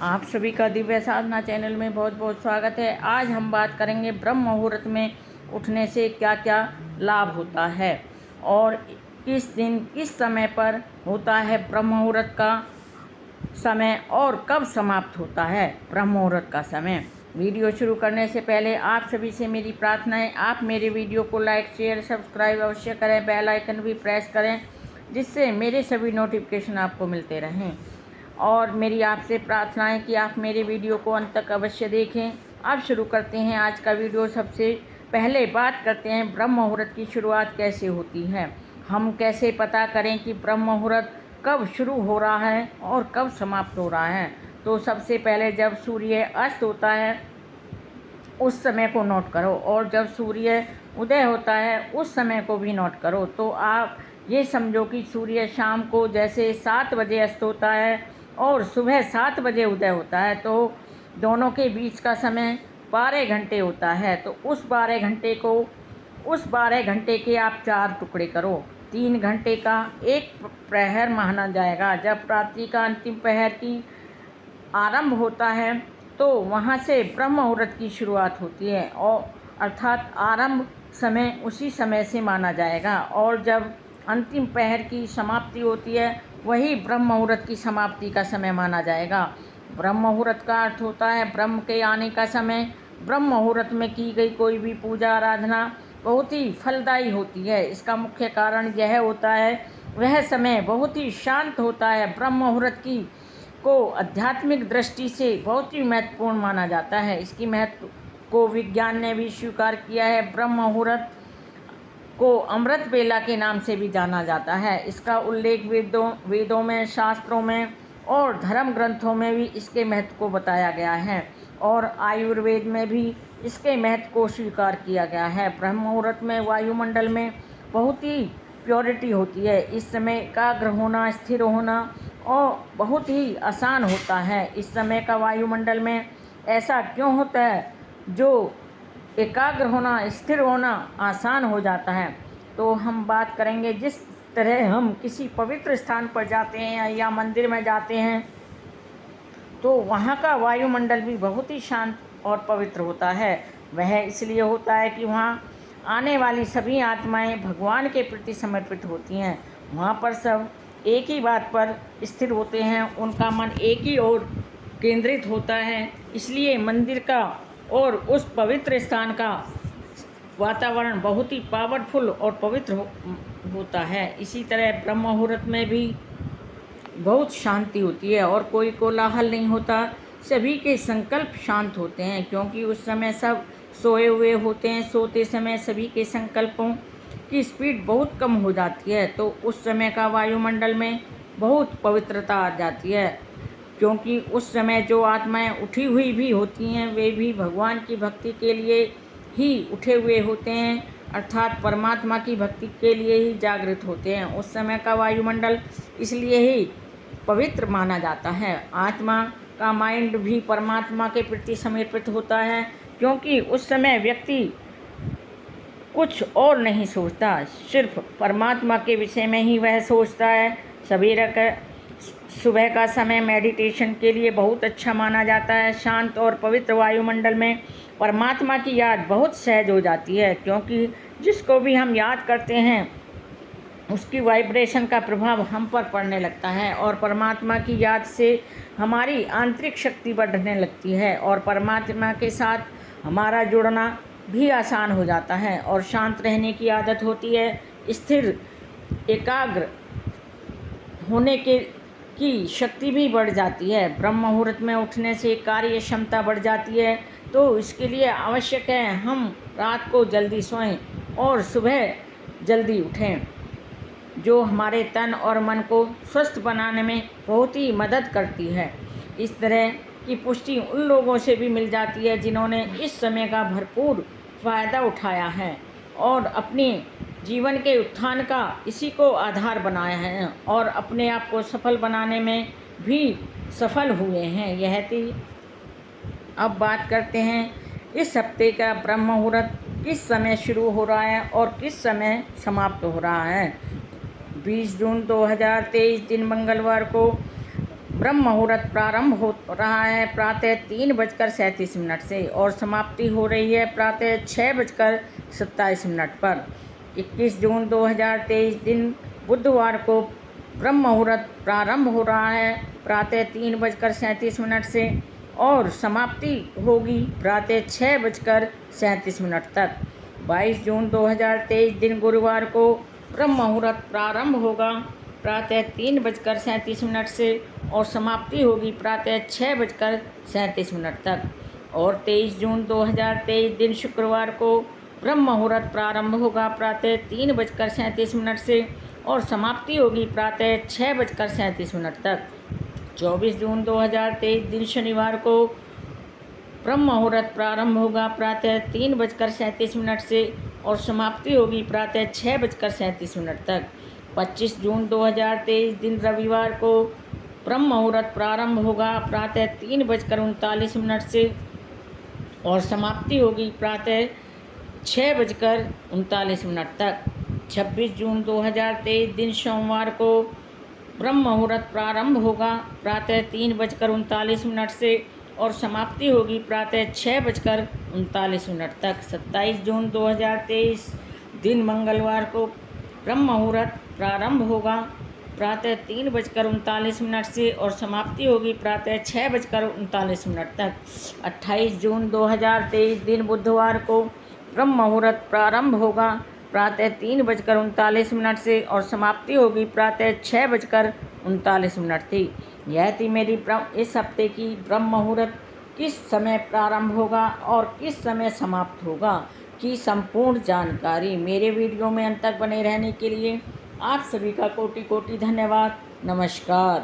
आप सभी का दिव्य साधना चैनल में बहुत बहुत स्वागत है। आज हम बात करेंगे ब्रह्म मुहूर्त में उठने से क्या क्या लाभ होता है और किस दिन किस समय पर होता है ब्रह्म मुहूर्त का समय और कब समाप्त होता है ब्रह्म मुहूर्त का समय। वीडियो शुरू करने से पहले आप सभी से मेरी प्रार्थना है, आप मेरे वीडियो को लाइक शेयर सब्सक्राइब अवश्य करें, बेल आइकन भी प्रेस करें जिससे मेरे सभी नोटिफिकेशन आपको मिलते रहें। और मेरी आपसे प्रार्थना है कि आप मेरे वीडियो को अंत तक अवश्य देखें। अब शुरू करते हैं आज का वीडियो। सबसे पहले बात करते हैं ब्रह्म मुहूर्त की शुरुआत कैसे होती है। हम कैसे पता करें कि ब्रह्म मुहूर्त कब शुरू हो रहा है और कब समाप्त हो रहा है। तो सबसे पहले जब सूर्य अस्त होता है उस समय को नोट करो और जब सूर्य उदय होता है उस समय को भी नोट करो। तो आप ये समझो कि सूर्य शाम को जैसे 7 बजे अस्त होता है और सुबह 7 बजे उदय होता है, तो दोनों के बीच का समय 12 घंटे होता है। तो उस 12 घंटे के आप 4 टुकड़े करो। 3 घंटे का एक प्रहर माना जाएगा। जब रात्रि का अंतिम प्रहर की आरंभ होता है तो वहाँ से ब्रह्म मुहूर्त की शुरुआत होती है और अर्थात आरंभ समय उसी समय से माना जाएगा और जब अंतिम प्रहर की समाप्ति होती है वही ब्रह्म मुहूर्त की समाप्ति का समय माना जाएगा। ब्रह्म मुहूर्त का अर्थ होता है ब्रह्म के आने का समय। ब्रह्म मुहूर्त में की गई कोई भी पूजा आराधना बहुत ही फलदायी होती है। इसका मुख्य कारण यह होता है वह समय बहुत ही शांत होता है। ब्रह्म मुहूर्त की को आध्यात्मिक दृष्टि से बहुत ही महत्वपूर्ण माना जाता है। इसकी महत्व को विज्ञान ने भी स्वीकार किया है। ब्रह्म मुहूर्त को अमृत बेला के नाम से भी जाना जाता है। इसका उल्लेख वेदों में, शास्त्रों में और धर्म ग्रंथों में भी इसके महत्व को बताया गया है और आयुर्वेद में भी इसके महत्व को स्वीकार किया गया है। ब्रह्म मुहूर्त में वायुमंडल में बहुत ही प्योरिटी होती है। इस समय एकाग्र होना, स्थिर होना और बहुत ही आसान होता है। इस समय का वायुमंडल में ऐसा क्यों होता है जो एकाग्र होना, स्थिर होना आसान हो जाता है। तो हम बात करेंगे जिस तरह हम किसी पवित्र स्थान पर जाते हैं या मंदिर में जाते हैं तो वहाँ का वायुमंडल भी बहुत ही शांत और पवित्र होता है। वह इसलिए होता है कि वहाँ आने वाली सभी आत्माएं भगवान के प्रति समर्पित होती हैं। वहाँ पर सब एक ही बात पर स्थिर होते हैं, उनका मन एक ही ओर केंद्रित होता है। इसलिए मंदिर का और उस पवित्र स्थान का वातावरण बहुत ही पावरफुल और पवित्र होता है। इसी तरह ब्रह्म मुहूर्त में भी बहुत शांति होती है और कोई कोलाहल नहीं होता। सभी के संकल्प शांत होते हैं क्योंकि उस समय सब सोए हुए होते हैं। सोते समय सभी के संकल्पों की स्पीड बहुत कम हो जाती है। तो उस समय का वायुमंडल में बहुत पवित्रता आ जाती है क्योंकि उस समय जो आत्माएं उठी हुई भी होती हैं वे भी भगवान की भक्ति के लिए ही उठे हुए होते हैं, अर्थात परमात्मा की भक्ति के लिए ही जागृत होते हैं। उस समय का वायुमंडल इसलिए ही पवित्र माना जाता है। आत्मा का माइंड भी परमात्मा के प्रति समर्पित होता है क्योंकि उस समय व्यक्ति कुछ और नहीं सोचता, सिर्फ परमात्मा के विषय में ही वह सोचता है। सुबह का समय मेडिटेशन के लिए बहुत अच्छा माना जाता है। शांत और पवित्र वायुमंडल में परमात्मा की याद बहुत सहज हो जाती है क्योंकि जिसको भी हम याद करते हैं उसकी वाइब्रेशन का प्रभाव हम पर पड़ने लगता है और परमात्मा की याद से हमारी आंतरिक शक्ति बढ़ने लगती है और परमात्मा के साथ हमारा जुड़ना भी आसान हो जाता है और शांत रहने की आदत होती है। स्थिर एकाग्र होने की शक्ति भी बढ़ जाती है। ब्रह्म मुहूर्त में उठने से कार्य क्षमता बढ़ जाती है। तो इसके लिए आवश्यक है हम रात को जल्दी सोएं और सुबह जल्दी उठें, जो हमारे तन और मन को स्वस्थ बनाने में बहुत ही मदद करती है। इस तरह की पुष्टि उन लोगों से भी मिल जाती है जिन्होंने इस समय का भरपूर फ़ायदा उठाया है और अपने जीवन के उत्थान का इसी को आधार बनाया है और अपने आप को सफल बनाने में भी सफल हुए हैं। यह थी। अब बात करते हैं इस हफ्ते का ब्रह्म मुहूर्त किस समय शुरू हो रहा है और किस समय समाप्त हो रहा है। 20 जून 2023 दिन मंगलवार को ब्रह्म मुहूर्त प्रारंभ हो रहा है प्रातः 3:37 से और समाप्ति हो रही है प्रातः 6:27 पर। 21 जून 2023 दिन बुधवार को ब्रह्म मुहूर्त प्रारंभ हो रहा है प्रातः 3:37 से और समाप्ति होगी प्रातः 6:37 तक। 22 जून 2023 दिन गुरुवार को ब्रह्म मुहूर्त प्रारंभ होगा प्रातः 3:37 से और समाप्ति होगी प्रातः 6:37 तक। और 23 जून 2023 दिन शुक्रवार को ब्रह्म मुहूर्त प्रारंभ होगा प्रातः 3:37 से और समाप्ति होगी प्रातः 6:37 तक। 24 जून 2023 दिन शनिवार को ब्रह्म मुहूर्त प्रारंभ होगा प्रातः 3:37 से और समाप्ति होगी प्रातः 6:37 तक। 25 जून 2023 दिन रविवार को ब्रह्म मुहूर्त प्रारंभ होगा प्रातः 3:39 से और समाप्ति होगी प्रातः 6:39 तक। 26 जून 2023 दिन सोमवार को ब्रह्म मुहूर्त प्रारंभ होगा प्रातः 3:39 से और समाप्ति होगी प्रातः 6:39 तक। 27 जून 2023 दिन मंगलवार को ब्रह्म मुहूर्त प्रारंभ होगा प्रातः 3:39 से और समाप्ति होगी प्रातः 6:39 तक। 28 जून 2023 दिन बुधवार को ब्रह्म मुहूर्त प्रारंभ होगा प्रातः 3:39 से और समाप्ति होगी प्रातः 6:39 थी। यह थी मेरी इस हफ्ते की ब्रह्म मुहूर्त किस समय प्रारंभ होगा और किस समय समाप्त होगा की संपूर्ण जानकारी। मेरे वीडियो में अंत तक बने रहने के लिए आप सभी का कोटि कोटि धन्यवाद। नमस्कार।